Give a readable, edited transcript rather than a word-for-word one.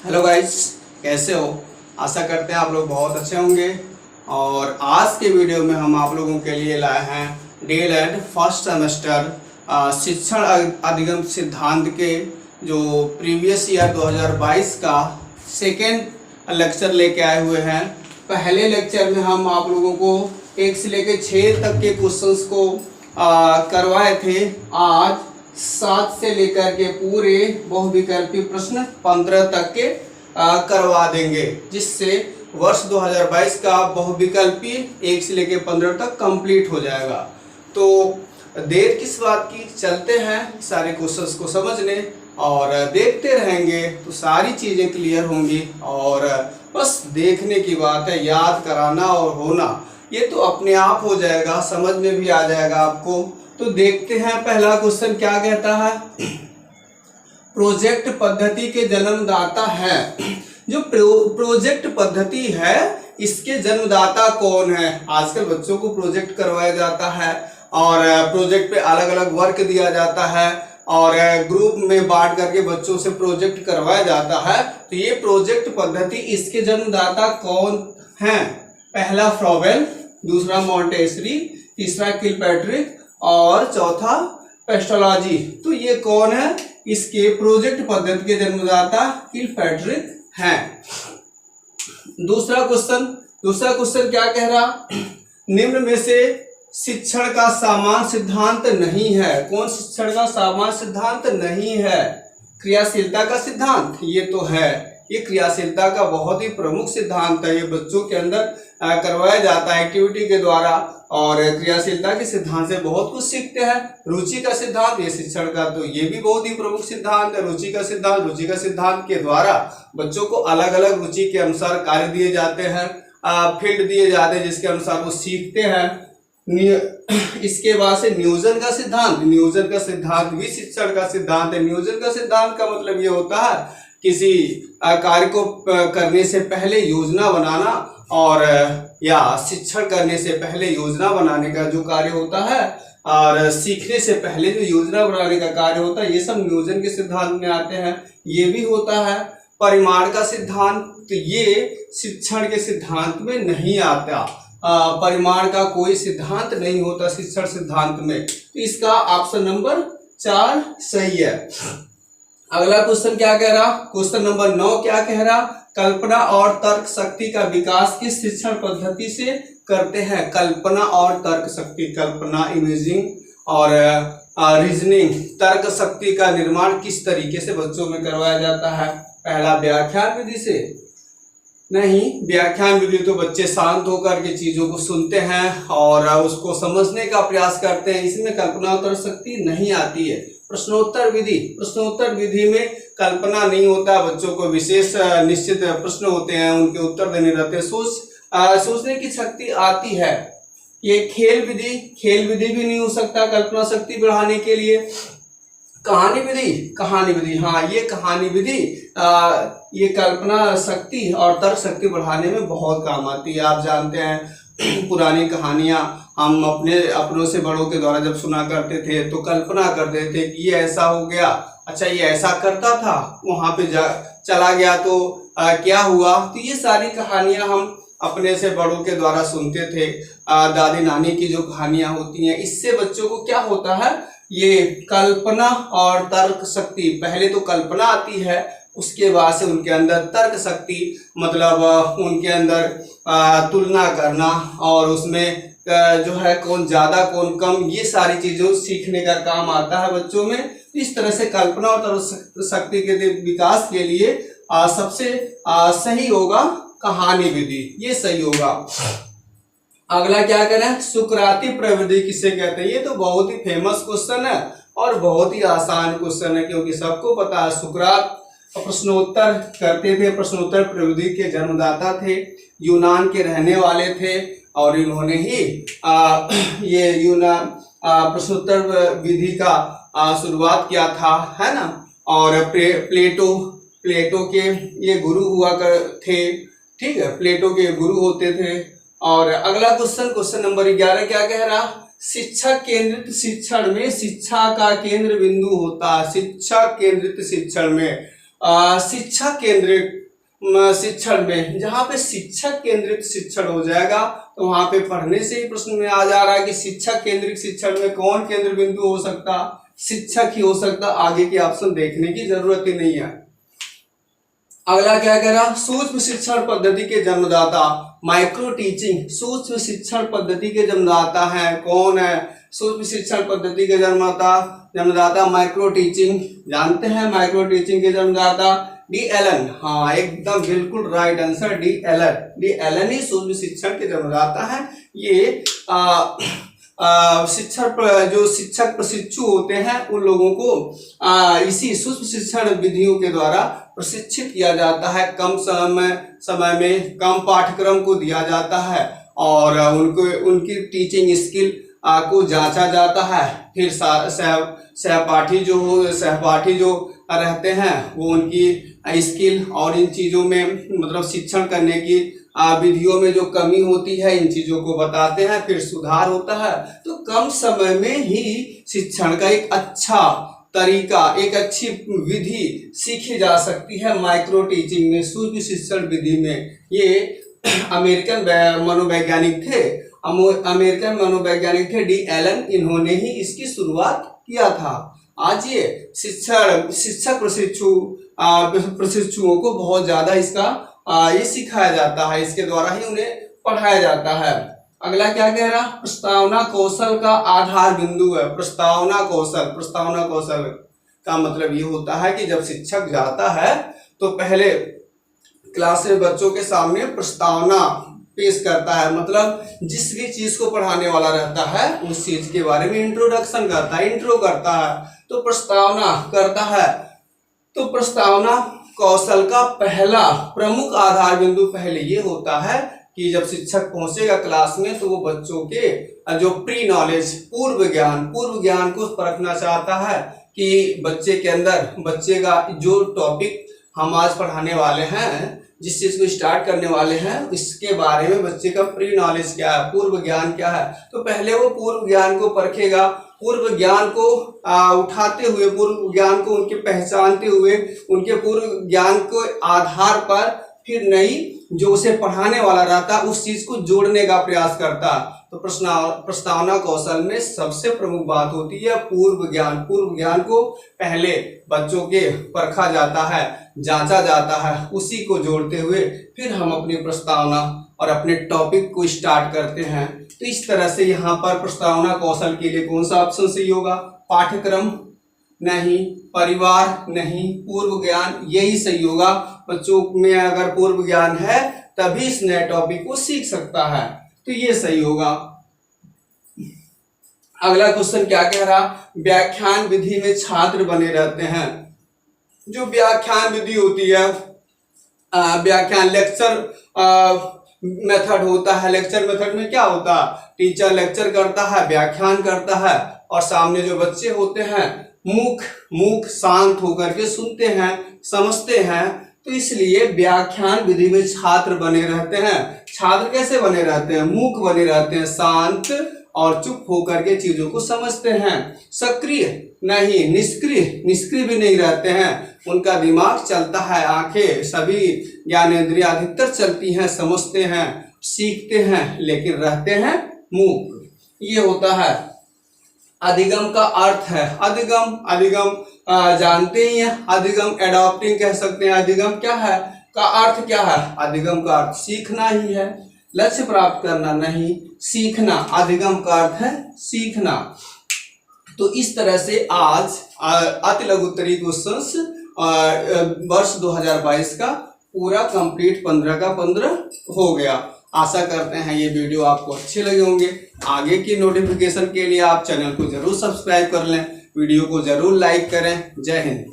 Hello guys, कैसे हो। आशा करते हैं आप लोग बहुत अच्छे होंगे। और आज के वीडियो में हम आप लोगों के लिए लाए हैं डीएलएड फर्स्ट सेमेस्टर शिक्षण अधिगम सिद्धांत के जो प्रीवियस ईयर 2022 का सेकेंड लेक्चर लेके आए हुए हैं। पहले लेक्चर में हम आप लोगों को 1 से लेकर 6 तक के क्वेश्चंस को करवाए थे। आज 7 से लेकर के पूरे बहुविकल्पी प्रश्न 15 तक के करवा देंगे, जिससे वर्ष 2022 का बहुविकल्पी 1 से लेकर 15 तक कंप्लीट हो जाएगा। तो देर किस बात की, चलते हैं सारे क्वेश्चंस को समझने और देखते रहेंगे तो सारी चीजें क्लियर होंगी। और बस देखने की बात है, याद कराना और होना ये तो अपने आप हो जाएगा, समझ में भी आ जाएगा आपको। तो देखते हैं पहला क्वेश्चन क्या कहता है। प्रोजेक्ट पद्धति के जन्मदाता है। जो प्रोजेक्ट पद्धति है इसके जन्मदाता कौन है। आजकल बच्चों को प्रोजेक्ट करवाया जाता है और प्रोजेक्ट पे अलग अलग वर्क दिया जाता है और ग्रुप में बांट करके बच्चों से प्रोजेक्ट करवाया जाता है। तो ये प्रोजेक्ट पद्धति, इसके जन्मदाता कौन है। पहला फ्रॉबेल, दूसरा मॉन्टेसरी, तीसरा किलपैट्रिक और चौथा पेस्टोलॉजी। तो ये कौन है, इसके प्रोजेक्ट पद्धति के जन्मदाता किलपैट्रिक हैं। दूसरा क्वेश्चन क्या कह रहा। निम्न में से शिक्षण का सामान्य सिद्धांत नहीं है। कौन शिक्षण का सामान्य सिद्धांत नहीं है। क्रियाशीलता का सिद्धांत, ये तो है। ये क्रियाशीलता का बहुत ही प्रमुख सिद्धांत है। ये बच्चों के अंदर करवाया जाता है एक्टिविटी के द्वारा और क्रियाशीलता के सिद्धांत से बहुत कुछ सीखते हैं। रुचि का सिद्धांत, ये शिक्षण का तो ये भी बहुत ही प्रमुख सिद्धांत है। रुचि का सिद्धांत के द्वारा बच्चों को अलग अलग रुचि के अनुसार कार्य दिए जाते हैं, फील्ड दिए जाते हैं जिसके अनुसार वो सीखते हैं। इसके बाद से नियोजन का सिद्धांत भी शिक्षण का सिद्धांत है। नियोजन का सिद्धांत का मतलब ये होता है किसी कार्य को करने से पहले योजना बनाना, और या शिक्षण करने से पहले योजना बनाने का जो कार्य होता है और सीखने से पहले जो योजना बनाने का कार्य होता है, ये सब नियोजन के सिद्धांत में आते हैं। ये भी होता है परिमाण का सिद्धांत, तो ये शिक्षण के सिद्धांत में नहीं आता। परिमाण का कोई सिद्धांत नहीं होता शिक्षण सिद्धांत में। तो इसका ऑप्शन नंबर 4 सही है। अगला क्वेश्चन क्या कह रहा। क्वेश्चन नंबर 9 क्या कह रहा। कल्पना और तर्क शक्ति का विकास किस शिक्षण पद्धति से करते हैं। कल्पना और तर्क शक्ति, कल्पना, इमेजिंग और रीजनिंग, तर्क शक्ति का निर्माण किस तरीके से बच्चों में करवाया जाता है। पहला व्याख्यान विधि से नहीं। व्याख्यान विधि तो बच्चे शांत होकर के चीजों को सुनते हैं और उसको समझने का प्रयास करते हैं, इसमें कल्पना और तर्क शक्ति नहीं आती है। प्रश्नोत्तर विधि में कल्पना नहीं होता, बच्चों को विशेष निश्चित प्रश्न होते हैं, उनके उत्तर देने रहते हैं, सोचने की शक्ति आती है। ये खेल विधि भी नहीं हो सकता कल्पना शक्ति बढ़ाने के लिए। कहानी विधि, हाँ ये कहानी विधि ये कल्पना शक्ति और तर्क शक्ति बढ़ाने में बहुत काम आती है। आप जानते हैं पुरानी कहानियां हम अपनों से बड़ों के द्वारा जब सुना करते थे तो कल्पना करते थे कि ये ऐसा हो गया, अच्छा ये ऐसा करता था, वहां पे चला गया तो क्या हुआ। तो ये सारी कहानियां हम अपने से बड़ों के द्वारा सुनते थे। दादी नानी की जो कहानियां होती हैं, इससे बच्चों को क्या होता है, ये कल्पना और तर्क शक्ति, पहले तो कल्पना आती है, उसके बाद से उनके अंदर तर्क शक्ति, मतलब उनके अंदर तुलना करना और उसमें जो है कौन ज्यादा कौन कम, ये सारी चीजों सीखने का काम आता है बच्चों में। इस तरह से कल्पना और तर्क शक्ति के विकास के लिए सबसे सही होगा कहानी विधि, ये सही होगा। अगला क्या करें, सुकराती प्रविधि किसे कहते हैं। ये तो बहुत ही फेमस क्वेश्चन है और बहुत ही आसान क्वेश्चन है, क्योंकि सबको पता है सुकरात प्रश्नोत्तर करते थे, प्रश्नोत्तर प्रविधि के जन्मदाता थे, यूनान के रहने वाले थे और इन्होंने ही ये यूनान प्रश्नोत्तर विधि का शुरुआत किया था, है ना। और प्लेटो के ये गुरु हुआ थे, ठीक है, प्लेटो के गुरु होते थे। और अगला क्वेश्चन नंबर 11 क्या कह रहा। शिक्षक केंद्रित शिक्षण में शिक्षा का केंद्र बिंदु होता है। शिक्षक केंद्रित शिक्षण में शिक्षा केंद्रित शिक्षण में, जहाँ पे शिक्षक केंद्रित शिक्षण हो जाएगा तो वहां पे पढ़ने से ही प्रश्न में आ जा रहा है कि शिक्षक केंद्रित शिक्षण में कौन केंद्र बिंदु हो सकता, शिक्षक ही हो सकता, आगे के ऑप्शन देखने की जरूरत ही नहीं है। अगला क्या कह रहा, सूक्ष्म शिक्षण पद्धति के जन्मदाता माइक्रो टीचिंग, सूक्ष्म शिक्षण पद्धति के जन्मदाता है, कौन है सूक्ष्म शिक्षण पद्धति के जन्मदाता माइक्रो टीचिंग, जानते हैं माइक्रो टीचिंग के जन्मदाता डी एलन, हाँ एकदम बिल्कुल राइट आंसर डी एलन ही सूक्ष्म शिक्षण के जन्मदाता है। ये शिक्षण जो शिक्षक प्रशिक्षु होते हैं उन लोगों को इसी सूक्ष्म शिक्षण विधियों के द्वारा प्रशिक्षित किया जाता है, कम समय में कम पाठ्यक्रम को दिया जाता है और उनकी टीचिंग स्किल को जांचा जाता है। फिर सहपाठी जो रहते हैं वो उनकी स्किल और इन चीजों में मतलब शिक्षण करने की विधियों में जो कमी होती है इन चीजों को बताते हैं, फिर सुधार होता है। तो कम समय में ही शिक्षण का एक अच्छा तरीका, एक अच्छी विधि सीखी जा सकती है माइक्रो टीचिंग में, सूक्ष्म शिक्षण विधि में। ये अमेरिकन मनोवैज्ञानिक थे डी एलन, इन्होंने ही इसकी शुरुआत किया था। आज ये शिक्षक प्रशिक्षुओं को बहुत ज्यादा इसका ये सिखाया जाता है, इसके द्वारा ही उन्हें पढ़ाया जाता है। अगला क्या कह रहा, प्रस्तावना कौशल का आधार बिंदु है। प्रस्तावना कौशल का मतलब ये होता है कि जब शिक्षक जाता है तो पहले क्लास में बच्चों के सामने प्रस्तावना पेश करता है, मतलब जिस भी चीज को पढ़ाने वाला रहता है उस चीज के बारे में इंट्रोडक्शन करता है, इंट्रो करता है, तो प्रस्तावना करता है। तो प्रस्तावना कौशल का पहला प्रमुख आधार बिंदु पहले ये होता है कि जब शिक्षक पहुंचेगा क्लास में तो वो बच्चों के जो प्री नॉलेज, पूर्व ज्ञान को परखना चाहता है कि बच्चे के अंदर, बच्चे का जो टॉपिक हम आज पढ़ाने वाले हैं, जिस चीज को स्टार्ट करने वाले हैं, इसके बारे में बच्चे का प्री नॉलेज क्या है, पूर्व ज्ञान क्या है। तो पहले वो पूर्व ज्ञान को परखेगा, पूर्व ज्ञान को उठाते हुए, पूर्व ज्ञान को उनके पहचानते हुए, उनके पूर्व ज्ञान के आधार पर फिर नई जो उसे पढ़ाने वाला रहता उस चीज को जोड़ने का प्रयास करता। तो प्रस्तावना कौशल में सबसे प्रमुख बात होती है पूर्व ज्ञान को पहले बच्चों के परखा जाता है, जांचा जाता है, उसी को जोड़ते हुए फिर हम अपनी प्रस्तावना और अपने टॉपिक को स्टार्ट करते हैं। तो इस तरह से यहाँ पर प्रस्तावना कौशल के लिए कौन सा ऑप्शन सही होगा, पाठ्यक्रम नहीं, परिवार नहीं, पूर्व ज्ञान यही सही होगा। बच्चों में अगर पूर्व ज्ञान है तभी इस नए टॉपिक को सीख सकता है, तो ये सही होगा। अगला क्वेश्चन क्या कह रहा, व्याख्यान विधि में छात्र बने रहते हैं। जो व्याख्यान विधि होती है, व्याख्यान लेक्चर मेथड होता है। लेक्चर मेथड में क्या होता है, टीचर लेक्चर करता है, व्याख्यान करता है और सामने जो बच्चे होते हैं मूक शांत होकर के सुनते हैं, समझते हैं। तो इसलिए व्याख्यान विधि में छात्र बने रहते हैं। छात्र कैसे बने रहते हैं, मूक बने रहते हैं, शांत और चुप होकर के चीजों को समझते हैं। सक्रिय नहीं, निष्क्रिय भी नहीं रहते हैं। उनका दिमाग चलता है, आंखें सभी ज्ञानेंद्रियां अधिकतर चलती हैं, समझते हैं, सीखते हैं, लेकिन रहते हैं मूक। ये होता है। अधिगम का अर्थ है, अधिगम जानते ही हैं, अधिगम एडॉप्टिंग कह सकते हैं। अधिगम क्या है, का अर्थ क्या है, अधिगम का अर्थ सीखना ही है, लक्ष्य प्राप्त करना नहीं, सीखना। अधिगम का अर्थ है सीखना। तो इस तरह से आज अति लघु उत्तरीय क्वेश्चंस वर्ष 2022 का पूरा कंप्लीट 15 का 15 हो गया। आशा करते हैं ये वीडियो आपको अच्छे लगे होंगे। आगे की नोटिफिकेशन के लिए आप चैनल को जरूर सब्सक्राइब कर लें, वीडियो को जरूर लाइक करें। जय हिंद।